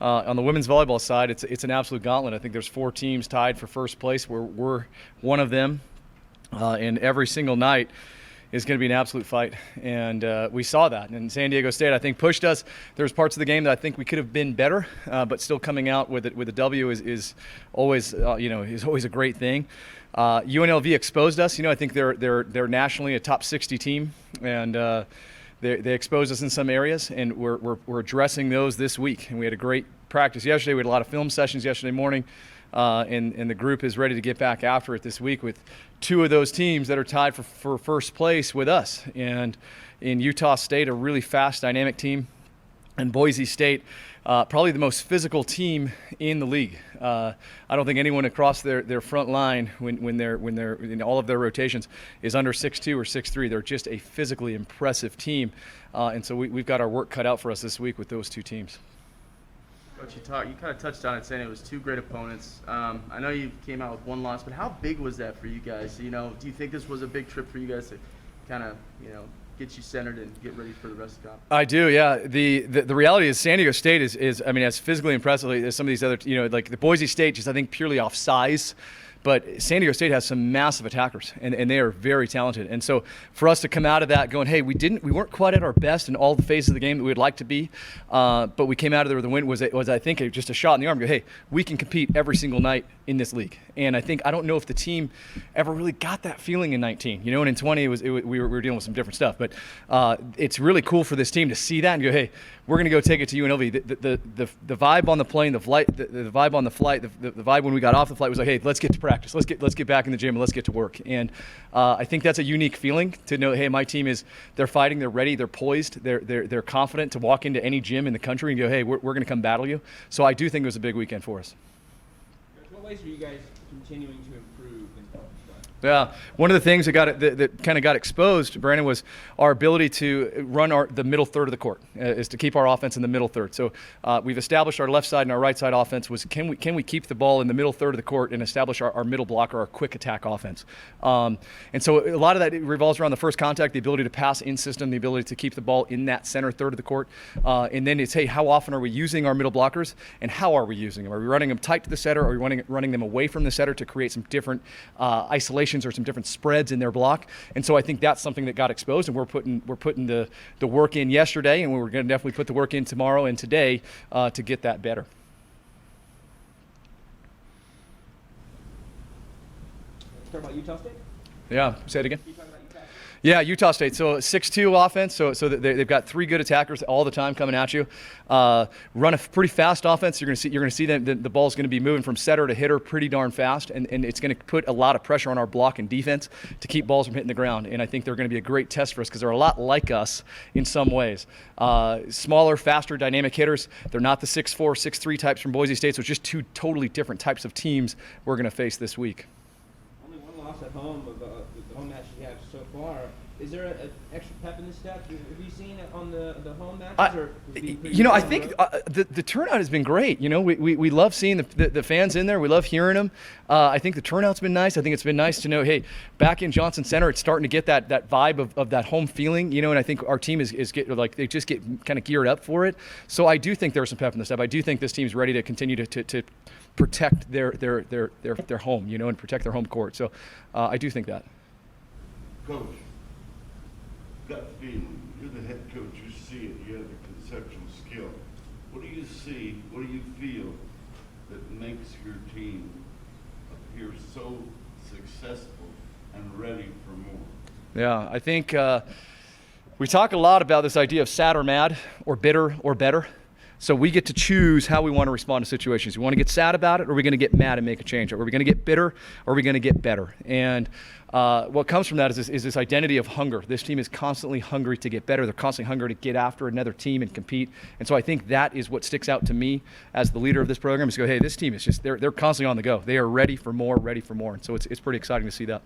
On the women's volleyball side, it's an absolute gauntlet. I think there's 4 teams tied for first place. We're one of them, and every single night is going to be an absolute fight, and we saw that. And San Diego State, I think, pushed us. There's parts of the game that I think we could have been better, but still coming out with a W is always is always a great thing. UNLV exposed us. I think they're nationally a top 60 team, and they exposed us in some areas, and we're addressing those this week. And we had a great practice yesterday. We had a lot of film sessions yesterday morning. And the group is ready to get back after it this week with 2 of those teams that are tied for first place with us. And in Utah State, a really fast, dynamic team, and Boise State, probably the most physical team in the league. I don't think anyone across their front line when they're in all of their rotations is under 6'2" or 6'3". They're just a physically impressive team, and so we've got our work cut out for us this week with those 2 teams. Coach, you kind of touched on it, saying it was 2 great opponents. I know you came out with 1 loss, but how big was that for you guys? Do you think this was a big trip for you guys to kind of, get you centered and get ready for the rest of the comp? I do, yeah. The reality is San Diego State is as physically impressive as some of these other, like the Boise State, just I think purely off size. But San Diego State has some massive attackers, and they are very talented. And so for us to come out of that going, hey, we weren't quite at our best in all the phases of the game that we would like to be, but we came out of there with a win was I think just a shot in the arm. Go, hey, we can compete every single night in this league. And I don't know if the team ever really got that feeling in 19. And in 20 we were dealing with some different stuff. But it's really cool for this team to see that and go, hey, we're going to go take it to UNLV. The vibe on the plane, the vibe on the flight, the vibe when we got off the flight was like, hey, let's get to practice. Let's get back in the gym and let's get to work. And I think that's a unique feeling to know, hey, my team they're fighting, they're ready, they're poised, they're confident to walk into any gym in the country and go, hey, we're going to come battle you. So I do think it was a big weekend for us. What ways are you guys continuing to improve in college? Yeah, one of the things that kind of got exposed, Brandon, was our ability to run the middle third of the court, is to keep our offense in the middle third. So we've established our left side and our right side offense was can we keep the ball in the middle third of the court and establish our middle blocker, our quick attack offense. And so a lot of that revolves around the first contact, the ability to pass in system, the ability to keep the ball in that center third of the court. And then it's, hey, how often are we using our middle blockers and how are we using them? Are we running them tight to the setter? Or are we running them away from the setter to create some different isolations or some different spreads in their block? And so I think that's something that got exposed, and we're putting the work in yesterday, and we're going to definitely put the work in tomorrow and today to get that better. Talk about Utah State? Yeah, say it again. Can you talk about Utah State? Yeah, Utah State. So 6'2" offense. So they've got 3 good attackers all the time coming at you. Run a pretty fast offense. You're going to see them. The ball's going to be moving from setter to hitter pretty darn fast, and it's going to put a lot of pressure on our block and defense to keep balls from hitting the ground. And I think they're going to be a great test for us because they're a lot like us in some ways. Smaller, faster, dynamic hitters. They're not the 6'4", 6'3" types from Boise State. So it's just 2 totally different types of teams we're going to face this week. Only 1 loss at home of the home match you have so far. Is there an extra pep in the step? Have you seen it on the home matches? Or I think the turnout has been great. We love seeing the fans in there. We love hearing them. I think the turnout's been nice. I think it's been nice to know, hey, back in Johnson Center, it's starting to get that vibe of that home feeling. And I think our team is they just get kind of geared up for it. So I do think there's some pep in the step. I do think this team's ready to continue to protect their home, and protect their home court. So I do think that. Coach, gut feeling. You're the head coach. You see it. You have the conceptual skill. What do you see? What do you feel that makes your team appear so successful and ready for more? Yeah, I think we talk a lot about this idea of sad or mad or bitter or better. So we get to choose how we want to respond to situations. We want to get sad about it, or are we going to get mad and make a change? Are we going to get bitter, or are we going to get better? And what comes from that is this identity of hunger. This team is constantly hungry to get better. They're constantly hungry to get after another team and compete. And so I think that is what sticks out to me as the leader of this program is go, hey, this team is just, they're constantly on the go. They are ready for more. And so it's pretty exciting to see that.